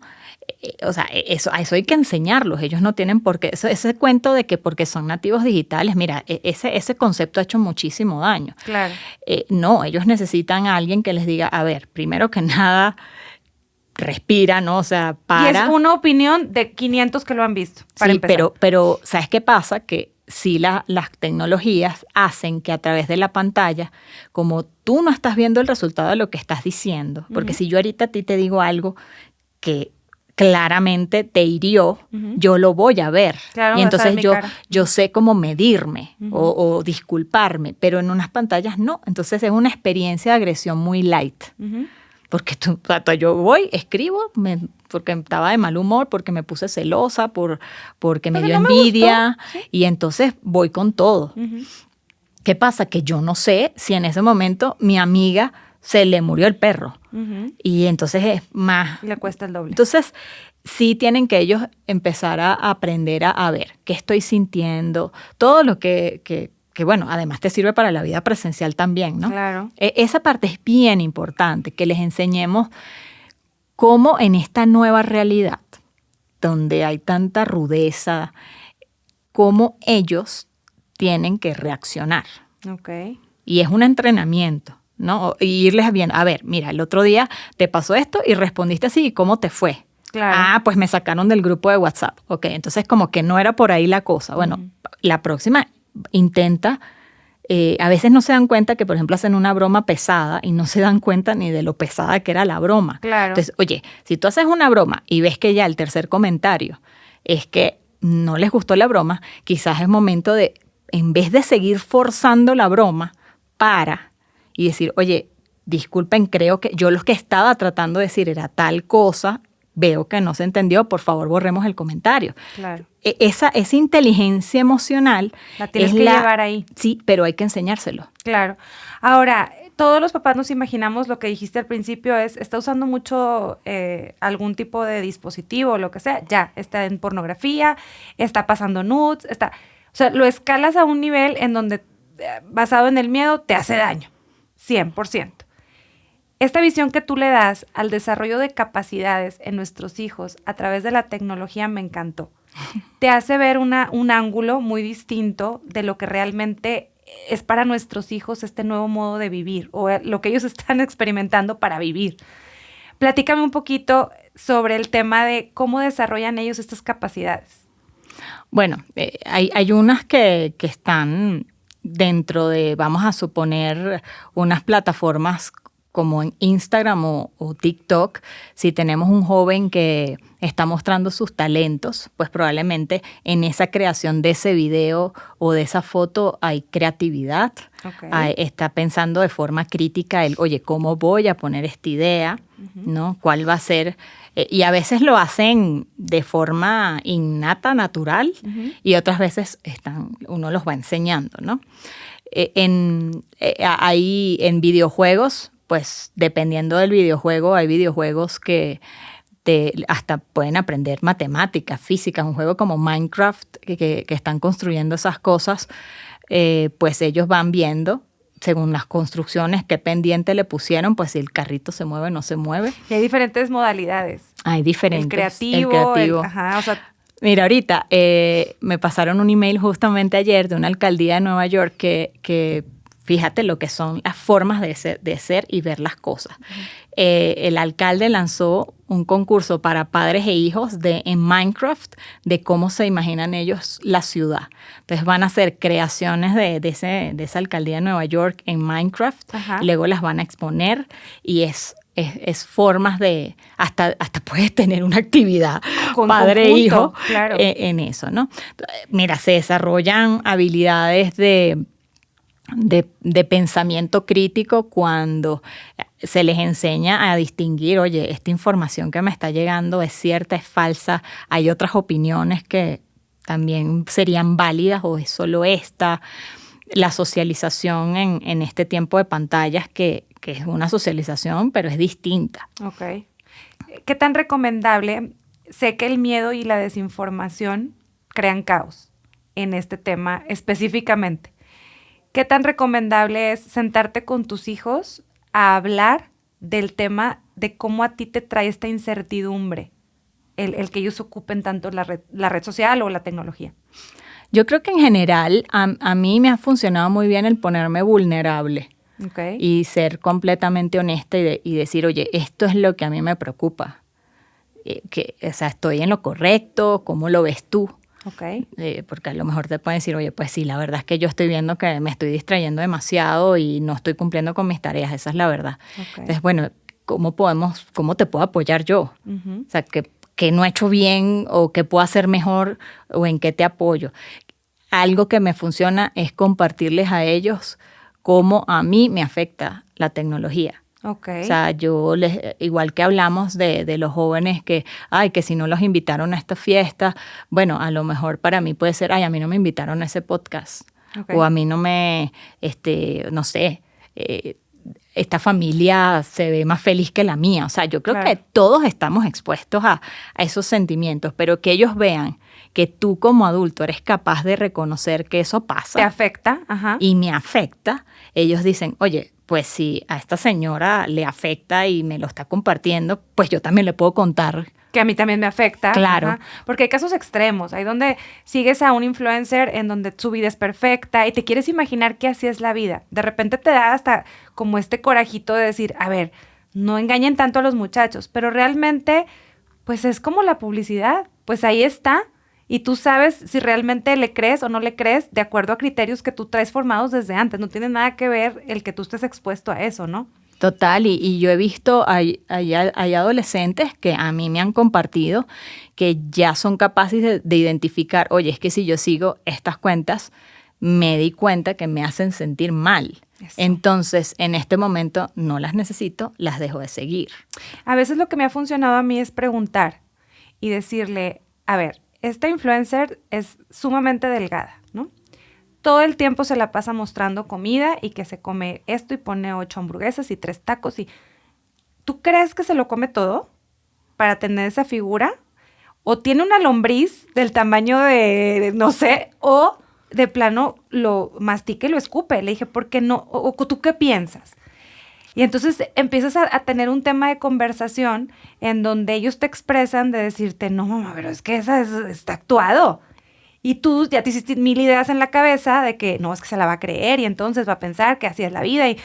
O sea, a eso hay que enseñarlos. Ellos no tienen por qué. Ese cuento de que porque son nativos digitales, mira, ese concepto ha hecho muchísimo daño. Claro. No, ellos necesitan a alguien que les diga, a ver, primero que nada, respira, ¿no? O sea, para. Y es una opinión de 500 que lo han visto, para empezar. Pero ¿sabes qué pasa? Que sí las tecnologías hacen que a través de la pantalla, como tú no estás viendo el resultado de lo que estás diciendo, porque si yo ahorita a ti te digo algo que claramente te hirió, yo lo voy a ver. Claro, y entonces yo sé cómo medirme o disculparme, pero en unas pantallas no. Entonces es una experiencia de agresión muy light. Porque yo voy, escribo, porque estaba de mal humor, porque me puse celosa, porque me dio envidia, ¿sí? Y entonces voy con todo. ¿Qué pasa? Que yo no sé si en ese momento mi amiga se le murió el perro. Y entonces es más. Le cuesta el doble. Entonces, sí tienen que ellos empezar a aprender a ver qué estoy sintiendo, todo lo que bueno, además te sirve para la vida presencial también, ¿no? Claro. Esa parte es bien importante, que les enseñemos cómo en esta nueva realidad, donde hay tanta rudeza, cómo ellos tienen que reaccionar. Okay. Y es un entrenamiento, ¿no? Y irles bien, a ver, mira, el otro día te pasó esto y respondiste así, ¿y cómo te fue? Claro. Pues me sacaron del grupo de WhatsApp. Ok, entonces como que no era por ahí la cosa. Bueno, la próxima intenta, a veces no se dan cuenta que, por ejemplo, hacen una broma pesada y no se dan cuenta ni de lo pesada que era la broma. Claro. Entonces, oye, si tú haces una broma y ves que ya el tercer comentario es que no les gustó la broma, quizás es momento de, en vez de seguir forzando la broma, para y decir, oye, disculpen, creo que yo lo que estaba tratando de decir era tal cosa, veo que no se entendió, por favor borremos el comentario. Claro. Esa inteligencia emocional la tienes que llevar ahí. Sí, pero hay que enseñárselo. Claro. Ahora, todos los papás nos imaginamos lo que dijiste al principio está usando mucho algún tipo de dispositivo o lo que sea, ya, está en pornografía, está pasando nudes, o sea, lo escalas a un nivel en donde, basado en el miedo, te hace daño, 100%. Esta visión que tú le das al desarrollo de capacidades en nuestros hijos a través de la tecnología me encantó. Te hace ver un ángulo muy distinto de lo que realmente es para nuestros hijos este nuevo modo de vivir o lo que ellos están experimentando para vivir. Platícame un poquito sobre el tema de cómo desarrollan ellos estas capacidades. Bueno, hay unas que están dentro de, vamos a suponer, unas plataformas como en Instagram o TikTok, si tenemos un joven que está mostrando sus talentos, pues probablemente en esa creación de ese video o de esa foto hay creatividad. Está pensando de forma crítica oye, ¿cómo voy a poner esta idea? ¿No? ¿Cuál va a ser? Y a veces lo hacen de forma innata, natural, y otras veces uno los va enseñando, ¿no? Ahí en videojuegos, pues dependiendo del videojuego, hay videojuegos que hasta pueden aprender matemáticas, física. Un juego como Minecraft, que están construyendo esas cosas, pues ellos van viendo, según las construcciones, qué pendiente le pusieron, pues si el carrito se mueve o no se mueve. Y hay diferentes modalidades. Hay diferentes. El creativo. O sea, mira, ahorita me pasaron un email justamente ayer de una alcaldía de Nueva York que fíjate lo que son las formas de ser y ver las cosas. El alcalde lanzó un concurso para padres e hijos en Minecraft de cómo se imaginan ellos la ciudad. Entonces van a hacer creaciones de esa alcaldía de Nueva York en Minecraft, y luego las van a exponer y es formas de, hasta puedes tener una actividad con padre e hijo, claro, en eso, ¿no? Mira, se desarrollan habilidades de pensamiento crítico cuando se les enseña a distinguir, oye, esta información que me está llegando es cierta, es falsa, hay otras opiniones que también serían válidas o es solo esta. La socialización en este tiempo de pantallas que es una socialización, pero es distinta. Ok. ¿Qué tan recomendable? Sé que el miedo y la desinformación crean caos en este tema específicamente. ¿Qué tan recomendable es sentarte con tus hijos a hablar del tema de cómo a ti te trae esta incertidumbre, el que ellos ocupen tanto la red social o la tecnología? Yo creo que en general a mí me ha funcionado muy bien el ponerme vulnerable y ser completamente honesta y decir, oye, esto es lo que a mí me preocupa. O sea, estoy en lo correcto, ¿cómo lo ves tú? Porque a lo mejor te pueden decir, oye, pues sí, la verdad es que yo estoy viendo que me estoy distrayendo demasiado y no estoy cumpliendo con mis tareas, esa es la verdad. Entonces, bueno, ¿cómo te puedo apoyar yo? O sea, que no he hecho bien o que puedo hacer mejor o en qué te apoyo. Algo que me funciona es compartirles a ellos cómo a mí me afecta la tecnología. O sea, igual que hablamos de los jóvenes que si no los invitaron a esta fiesta, bueno, a lo mejor para mí puede ser, a mí no me invitaron a ese podcast. O a mí no me, no sé, esta familia se ve más feliz que la mía. O sea, yo creo que todos estamos expuestos a esos sentimientos, pero que ellos vean que tú como adulto eres capaz de reconocer que eso pasa. ¿Te afecta? Y me afecta. Ellos dicen, oye, pues si a esta señora le afecta y me lo está compartiendo, pues yo también le puedo contar. Que a mí también me afecta. Claro. Porque hay casos extremos. Hay donde sigues a un influencer en donde su vida es perfecta y te quieres imaginar que así es la vida. De repente te da hasta como este corajito de decir, a ver, no engañen tanto a los muchachos. Pero realmente, pues es como la publicidad. Pues ahí está. Y tú sabes si realmente le crees o no le crees de acuerdo a criterios que tú traes formados desde antes. No tiene nada que ver el que tú estés expuesto a eso, ¿no? Total, y yo he visto, hay adolescentes que a mí me han compartido que ya son capaces de identificar, oye, es que si yo sigo estas cuentas, me di cuenta que me hacen sentir mal. Eso. Entonces, en este momento no las necesito, las dejo de seguir. A veces lo que me ha funcionado a mí es preguntar y decirle, a ver, esta influencer es sumamente delgada, ¿no? Todo el tiempo se la pasa mostrando comida y que se come esto y pone 8 hamburguesas y 3 tacos. ¿Tú crees que se lo come todo para tener esa figura? ¿O tiene una lombriz del tamaño de no sé, o de plano lo mastica y lo escupe? Le dije, ¿por qué no? ¿O tú qué piensas? Y entonces empiezas a tener un tema de conversación en donde ellos te expresan de decirte, no, mamá, pero es que está actuado. Y tú ya te hiciste 1000 ideas en la cabeza de que no, es que se la va a creer y entonces va a pensar que así es la vida. Y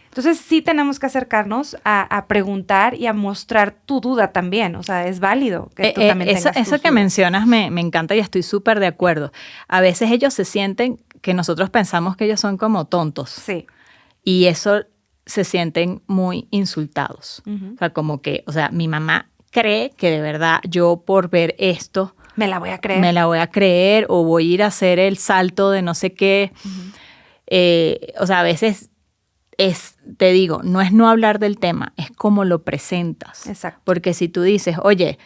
entonces sí tenemos que acercarnos a preguntar y a mostrar tu duda también. O sea, es válido que tú también tengas eso que mencionas me encanta y estoy súper de acuerdo. A veces ellos se sienten que nosotros pensamos que ellos son como tontos. Sí. Y eso se sienten muy insultados. Uh-huh. O sea, como que, o sea, mi mamá cree que de verdad yo por ver esto me la voy a creer. Me la voy a creer o voy a ir a hacer el salto de no sé qué. Uh-huh. O sea, a veces te digo, no es no hablar del tema, es cómo lo presentas. Exacto. Porque si tú dices, oye,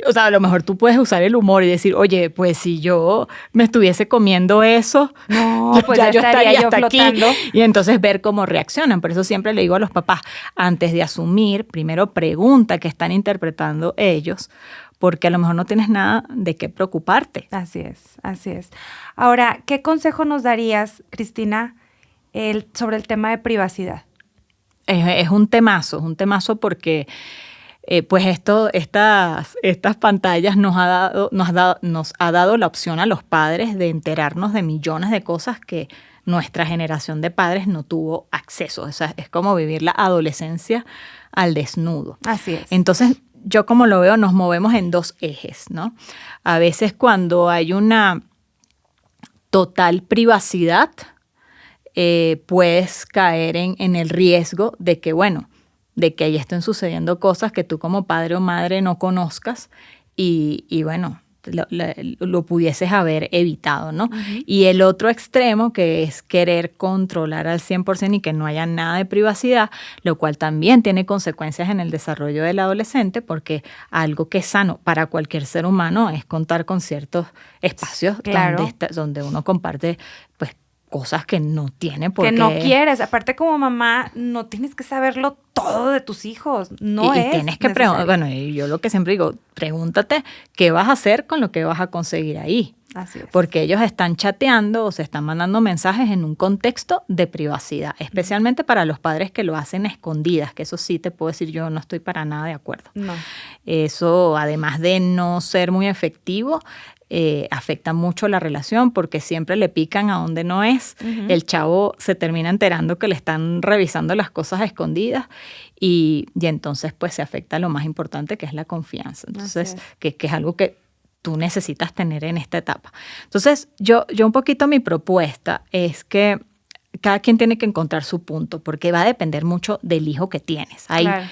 o sea, a lo mejor tú puedes usar el humor y decir, oye, pues si yo me estuviese comiendo eso, no, pues ya yo estaría yo flotando. Aquí. Y entonces ver cómo reaccionan. Por eso siempre le digo a los papás, antes de asumir, primero pregunta qué están interpretando ellos, porque a lo mejor no tienes nada de qué preocuparte. Así es, así es. Ahora, ¿qué consejo nos darías, Cristina, sobre el tema de privacidad? Es un temazo porque pues estas pantallas nos ha dado la opción a los padres de enterarnos de millones de cosas que nuestra generación de padres no tuvo acceso. O sea, es como vivir la adolescencia al desnudo. Así es. Entonces, yo como lo veo, nos movemos en dos ejes, ¿no? A veces cuando hay una total privacidad, puedes caer en el riesgo de que, bueno, de que ahí estén sucediendo cosas que tú como padre o madre no conozcas y bueno, lo pudieses haber evitado, ¿no? Uh-huh. Y el otro extremo, que es querer controlar al 100% y que no haya nada de privacidad, lo cual también tiene consecuencias en el desarrollo del adolescente, porque algo que es sano para cualquier ser humano es contar con ciertos espacios, claro, donde uno comparte, pues, cosas que no tiene por qué. Que no quieres. Aparte, como mamá, no tienes que saberlo todo de tus hijos. No es. Y tienes que preguntar. Bueno, y yo lo que siempre digo, pregúntate qué vas a hacer con lo que vas a conseguir ahí. Así es. Porque ellos están chateando o se están mandando mensajes en un contexto de privacidad, especialmente para los padres que lo hacen a escondidas, que eso sí te puedo decir, yo no estoy para nada de acuerdo. No. Eso, además de no ser muy efectivo, afecta mucho la relación porque siempre le pican a donde no es. Uh-huh. El chavo se termina enterando que le están revisando las cosas a escondidas y entonces pues se afecta lo más importante, que es la confianza. Entonces, que es algo que tú necesitas tener en esta etapa. Entonces, yo un poquito mi propuesta es que cada quien tiene que encontrar su punto, porque va a depender mucho del hijo que tienes. Claro.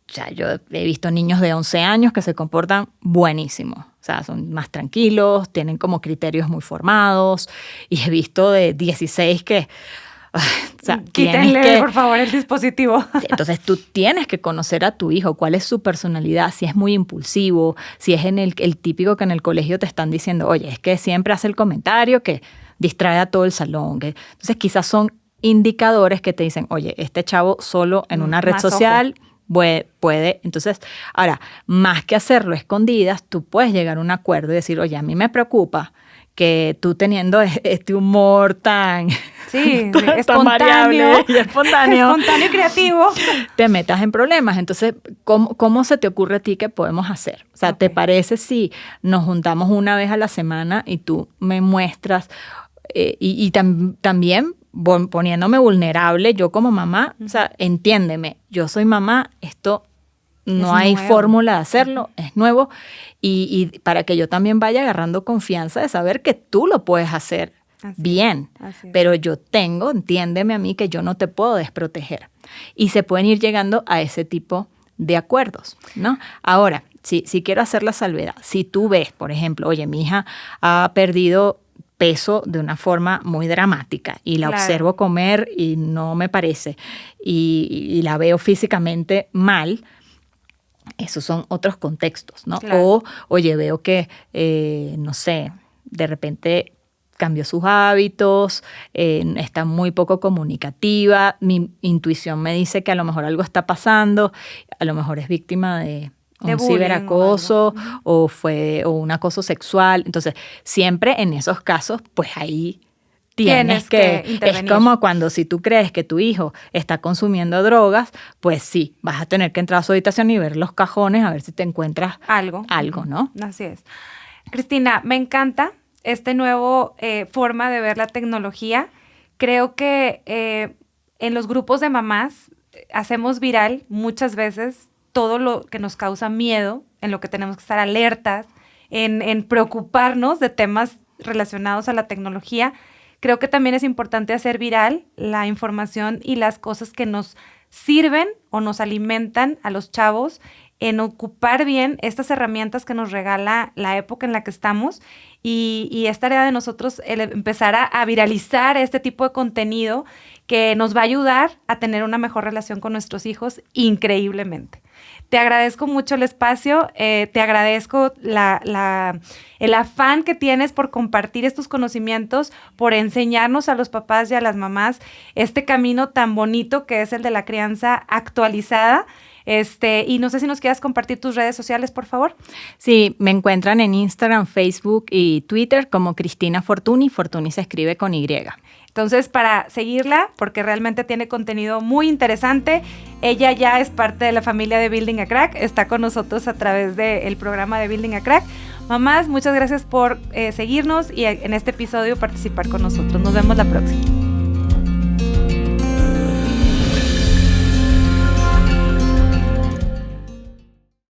O sea, yo he visto niños de 11 años que se comportan buenísimo. O sea, son más tranquilos, tienen como criterios muy formados. Y he visto de 16 que... O sea, quítenle, por favor, el dispositivo. Entonces, tú tienes que conocer a tu hijo, cuál es su personalidad, si es muy impulsivo, si es el típico que en el colegio te están diciendo, oye, es que siempre hace el comentario que distrae a todo el salón. Entonces, quizás son indicadores que te dicen, oye, este chavo solo en una red social... puede, entonces, ahora, más que hacerlo escondidas, tú puedes llegar a un acuerdo y decir, oye, a mí me preocupa que tú teniendo este humor tan variable y espontáneo y creativo, te metas en problemas. Entonces, ¿cómo se te ocurre a ti que podemos hacer? O sea, ¿te parece si nos juntamos una vez a la semana y tú me muestras también poniéndome vulnerable, yo como mamá, o sea, entiéndeme, yo soy mamá, esto no hay fórmula de hacerlo, es nuevo, y para que yo también vaya agarrando confianza de saber que tú lo puedes hacer bien, pero yo entiéndeme a mí que yo no te puedo desproteger. Y se pueden ir llegando a ese tipo de acuerdos, ¿no? Ahora, si quiero hacer la salvedad, si tú ves, por ejemplo, oye, mi hija ha perdido peso de una forma muy dramática y la observo comer y no me parece y la veo físicamente mal, esos son otros contextos, ¿no? Claro. O, oye, veo que, no sé, de repente cambió sus hábitos, está muy poco comunicativa, mi intuición me dice que a lo mejor algo está pasando, a lo mejor es víctima de un ciberacoso o un acoso sexual. Entonces, siempre en esos casos, pues ahí tienes que intervenir. Es como cuando si tú crees que tu hijo está consumiendo drogas, pues sí, vas a tener que entrar a su habitación y ver los cajones a ver si te encuentras algo, ¿no? Así es. Cristina, me encanta este nuevo forma de ver la tecnología. Creo que en los grupos de mamás hacemos viral muchas veces todo lo que nos causa miedo, en lo que tenemos que estar alertas, en preocuparnos de temas relacionados a la tecnología, creo que también es importante hacer viral la información y las cosas que nos sirven o nos alimentan a los chavos en ocupar bien estas herramientas que nos regala la época en la que estamos y es tarea de nosotros el empezar a viralizar este tipo de contenido que nos va a ayudar a tener una mejor relación con nuestros hijos increíblemente. Te agradezco mucho el espacio, te agradezco el afán que tienes por compartir estos conocimientos, por enseñarnos a los papás y a las mamás este camino tan bonito que es el de la crianza actualizada. Y no sé si nos quieras compartir tus redes sociales, por favor. Sí, me encuentran en Instagram, Facebook y Twitter como Cristina Fortuny. Fortuny se escribe con Y. Entonces, para seguirla, porque realmente tiene contenido muy interesante, ella ya es parte de la familia de Building a Crack, está con nosotros a través del programa de Building a Crack. Mamás, muchas gracias por seguirnos y en este episodio participar con nosotros. Nos vemos la próxima.